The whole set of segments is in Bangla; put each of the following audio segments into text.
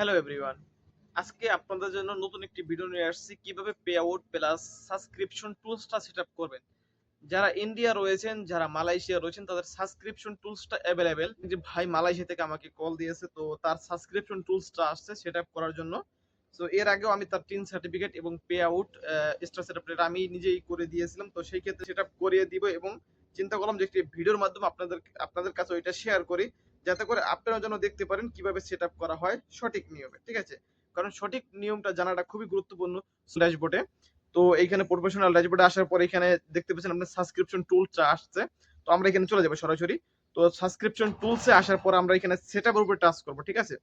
হ্যালো এভরিওয়ান, আজকে আপনাদের জন্য নতুন একটি ভিডিও নিয়ে আসছি কিভাবে পে আউট প্লাস সাবস্ক্রিপশন টুলসটা সেটআপ করবেন। যারা ইন্ডিয়া রয়েছেন, যারা মালয়েশিয়া রয়েছেন তাদের সাবস্ক্রিপশন টুলসটা অ্যাভেলেবেল। যে ভাই মালয়েশিয়া থেকে আমাকে কল দিয়েছে, তো তার সাবস্ক্রিপশন টুলসটা আসছে সেটআপ করার জন্য। সো এর আগেও আমি তার টিন সার্টিফিকেট এবং পে আউট এক্সট্রা সেটআপ এটা আমি নিজেই করে দিয়েছিলাম। তো সেই ক্ষেত্রে সেটআপ করিয়ে দিব এবং চিন্তা করলাম যে একটি ভিডিওর মাধ্যমে আপনাদের কাছে ওইটা শেয়ার করি, যাতে করে আপনারা যেন দেখতে পারেন কিভাবে সেটআপ করা হয় সঠিক নিয়মে। ঠিক আছে? কারণ সঠিক নিয়মটা জানাটা খুবই গুরুত্বপূর্ণ ড্যাশবোর্ডে। তো এইখানে প্রফেশনাল ড্যাশবোর্ডে আসার পর এখানে দেখতে পাচ্ছেন আপনার সাবস্ক্রিপশন টুলসটা আসছে। তো আমরা এখানে চলে যাবো সরাসরি। তো সাবস্ক্রিপশন টুলসে আসার পর আমরা এখানে সেটআপের উপর টাচ করব। ঠিক আছে?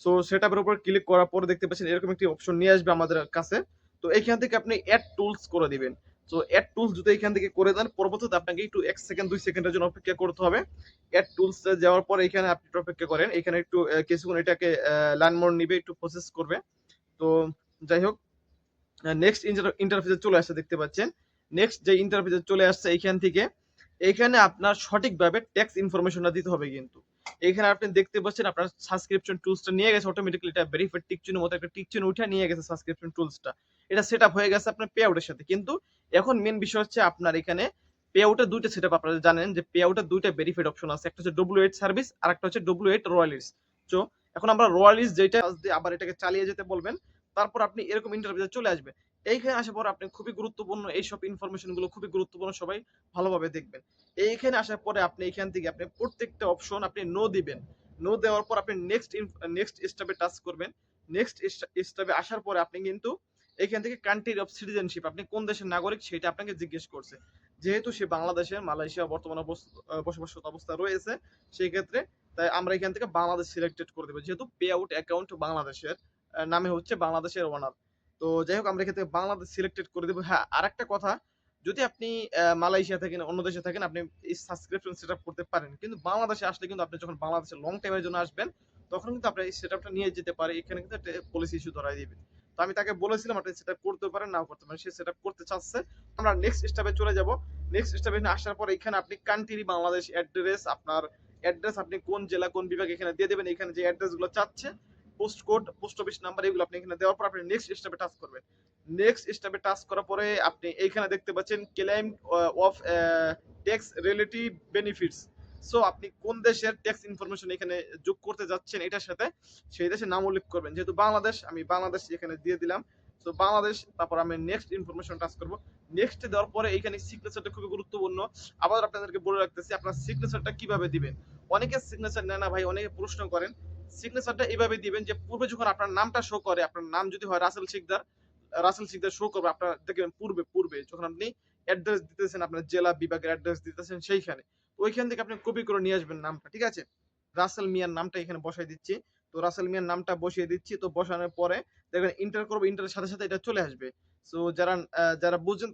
সো সেটআপের উপর ক্লিক করার পর দেখতে পাচ্ছেন এরকম একটি অপশন নিয়ে আসবে আমাদের কাছে। তো এইখান থেকে আপনি এড টুলস করে দিবেন। সো এড টুলস যদি এখান থেকে করে দেন, পরবর্তীতে আপনাকে একটু 1 সেকেন্ড 2 সেকেন্ডের জন্য অপেক্ষা করতে হবে। এড টুলস এ যাওয়ার পর এখানে আপনি একটু অপেক্ষা করেন। এখানে একটু কিছুক্ষণ এটাকে লার্ন মোড নিবে, একটু প্রসেস করবে। তো যাই হোক, নেক্সট ইন্টারফেসে চলে আসছে দেখতে পাচ্ছেন। নেক্সট যে ইন্টারফেসে চলে আসছে এইখান থেকে এইখানে আপনার সঠিকভাবে ট্যাক্স ইনফরমেশনটা দিতে হবে কিন্তু। এখানে আপনি দেখতে পাচ্ছেন আপনার সাবস্ক্রিপশন টুলসটা নিয়ে গেছে অটোমেটিক্যালি, এটা ভেরিফাইড টিক চিহ্নের মতো একটা টিক চিহ্ন উঠে নিয়ে গেছে সাবস্ক্রিপশন টুলসটা। এটা সেটআপ হয়ে গেছে আপনার পে আউটের সাথে। কিন্তু এখন মেইন বিষয় হচ্ছে আপনার এখানে পে আউটের দুইটা সেটআপ। আপনারা জানেন যে পে আউটের দুইটা ভেরিফাইড অপশন আছে। একটা হচ্ছে W8 সার্ভিস আর একটা হচ্ছে W8 রয়্যালিটিস। তো এখন আমরা রয়্যালিটিস যেটা আবার এটাকে চালিয়ে যেতে বলবেন, তারপর আপনি এরকম ইন্টারফেসে চলে আসবে। এইখানে আসার পর আপনি খুবই গুরুত্বপূর্ণ এইসব ইনফরমেশন গুলো খুবই গুরুত্বপূর্ণ, সবাই ভালোভাবে দেখবেন। এইখানে আসার পরে আপনি এখান থেকে আপনি প্রত্যেকটা অপশন আপনি নো দিবেন। নো দেওয়ার পর আপনি নেক্সট স্টেপে টাচ করবেন। নেক্সট স্টেপে আসার পরে আপনি কিন্তু এখান থেকে কান্ট্রি অফ সিটিজেনশিপ, আপনি কোন দেশের নাগরিক সেটা আপনাকে জিজ্ঞেস করছে। যেহেতু সে বাংলাদেশে মালয়েশিয়া বর্তমানে বসবাসরত অবস্থা রয়েছে, সেই ক্ষেত্রে তাই আমরা এখান থেকে বাংলাদেশ সিলেক্টেড করে দেবো, যেহেতু পে আউট অ্যাকাউন্ট বাংলাদেশের নামে হচ্ছে বাংলাদেশের ওনার। তো যাই হোক, আমরা এক্ষেত্রে বাংলাদেশ সিলেক্টেড করে দেবো। হ্যাঁ, আরেকটা কথা, যদি আপনি মালয়েশিয়া থাকেন, অন্য দেশে থাকেন, আপনি এই সাবস্ক্রিপশন সেটআপ করতে পারেন। কিন্তু বাংলাদেশে আসলে কিন্তু আপনি যখন বাংলাদেশে লং টাইমের জন্য আসবেন, তখন কিন্তু আপনি এই সেটআপটা নিয়ে যেতে পারে। এখানে কিন্তু একটা পলিসি ইস্যু ধরায় দিবে। তো আমি তাকে বলেছিলাম আপনি সেটআপ করতে পারেন, নাও করতে পারেন। সে সেটআপ করতে চাচ্ছে। আমরা নেক্সট স্টেপে চলে যাব। নেক্সট স্টেপে আসার পর এখানে আপনি কান্ট্রি বাংলাদেশ অ্যাড্রেস, আপনার অ্যাড্রেস আপনি কোন জেলা কোন বিভাগ এখানে দিয়ে দেবেন। এখানে যে অ্যাড্রেস গুলো চাচ্ছে, post code, post office number, এগুলো আপনি এখানে দেওয়ার পর আপনি নেক্সট স্টেপে টাচ করবেন। নেক্সট স্টেপে টাচ করার পরে আপনি এইখানে দেখতে পাচ্ছেন claim of tax relative benefits. So আপনি কোন দেশের ট্যাক্স ইনফরমেশন এখানে যোগ করতে যাচ্ছেন এটার সাথে, সেই দেশের নাম উল্লেখ করবেন। যেহেতু বাংলাদেশ, আমি বাংলাদেশ এখানে দিয়ে দিলাম। তো বাংলাদেশ, তারপর আমি নেক্সট ইনফরমেশন টাচ করব। নেক্সট দেওয়ার পরে এইখানে সিগনেচারটা খুবই গুরুত্বপূর্ণ। আবার আপনাদেরকে বলে রাখতেছি আপনার সিগনেচারটা কিভাবে দিবেন। অনেকে সিগনেচার নেয় না ভাই, অনেকে প্রশ্ন করেন। সিগনেচারটা এইভাবে দিবেন যে পূর্বে যখন আপনার নামটা শো করে, আপনার নাম যদি হয় রাসেল শিকদার শো করবে আপনার, দেখবেন পূর্বে যখন আপনি অ্যাড্রেস দিতেছেন, আপনার জেলা বিভাগের অ্যাড্রেস দিতেছেন সেইখানে, তো ওইখান থেকে আপনি কপি করে নিয়ে আসবেন নামটা। ঠিক আছে? রাসেল মিয়ার নামটা এখানে বসাই দিচ্ছি। তো রাসেল মিয়ার নামটা বসিয়ে দিচ্ছি। তো বসানোর পরে দেখবেন ইন্টার করবো, ইন্টারের সাথে সাথে এটা চলে আসবে। সো যারা বুঝেন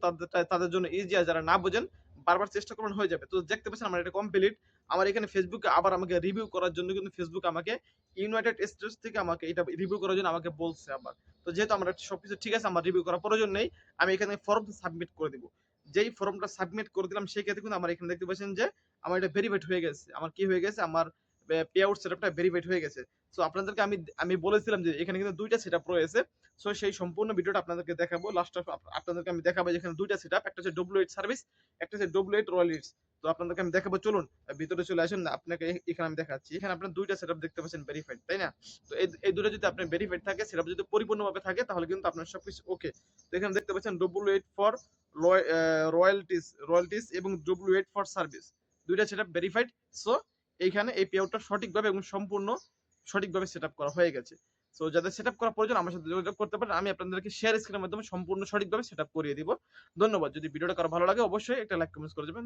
তাদের জন্য ইজি, আর যারা না বুঝেন বারবার চেষ্টা করবেন, হয়ে যাবে। তো দেখতে পাচ্ছেন আমার এটা কমপ্লিট। আমার এখানে ফেসবুকে আবার আমাকে রিভিউ করার জন্য কিন্তু ফেসবুক আমাকে ইউনাইটেড স্টেটস থেকে আমাকে এটা রিভিউ করার জন্য আমাকে বলছে আবার। তো যেহেতু আমার সবকিছু ঠিক আছে, আমার রিভিউ করার প্রয়োজন নেই। আমি এখানে ফর্ম সাবমিট করে দিব। যেই ফর্মটা সাবমিট করে দিলাম সেই ক্ষেত্রে কিন্তু আমার এখানে দেখতে পাচ্ছেন যে আমার এটা ভেরিফাইড হয়ে গেছে। আমার কি হয়ে গেছে? আমার পে আউট সেটআপটা ভেরিফাইড হয়ে গেছে। সো আপনাদেরকে আমি বলেছিলাম যে এখানে কিন্তু ২ টা সেটআপ রয়েছে। সো সেই সম্পূর্ণ ভিডিওটা আপনাদেরকে দেখাবো। লাস্টে আপনাদেরকে আমি দেখাবো যে এখানে ২ টা সেটআপ। একটা হচ্ছে W8 সার্ভিস, একটা হচ্ছে W8 রয়্যালিটিস। তো আপনাদেরকে আমি দেখাবো, চলুন ভিতরে চলে আসুন। আপনাকে এখানে আমি দেখাচ্ছি। এখানে আপনার ২ টা সেটআপ দেখতে পাচ্ছেন ভেরিফাইড, তাই না? তো এই ২ টা যদি আপনার ভেরিফাইড থাকে, সেটআপ যদি পরিপূর্ণভাবে থাকে, তাহলে কিন্তু আপনার সবকিছু ওকে। তো এখানে দেখতে পাচ্ছেন W8 ফর রয়্যালটিস এবং W8 ফর সার্ভিস। ২ টা সেটআপ ভেরিফাইড। সো এইখানে এই পে আউটটা সঠিকভাবে এবং সম্পূর্ণ সঠিকভাবে সেটআপ করা হয়ে গেছে। সো যাদের সেটআপ করা প্রয়োজন আমার সাথে যোগাযোগ করতে পারেন। আমি আপনাদেরকে শেয়ার স্ক্রিনের মাধ্যমে সম্পূর্ণ সঠিকভাবে সেটআপ করিয়ে দিব। ধন্যবাদ। যদি ভিডিওটা কারো ভালো লাগে অবশ্যই একটা লাইক কমেন্টস করে দিবেন।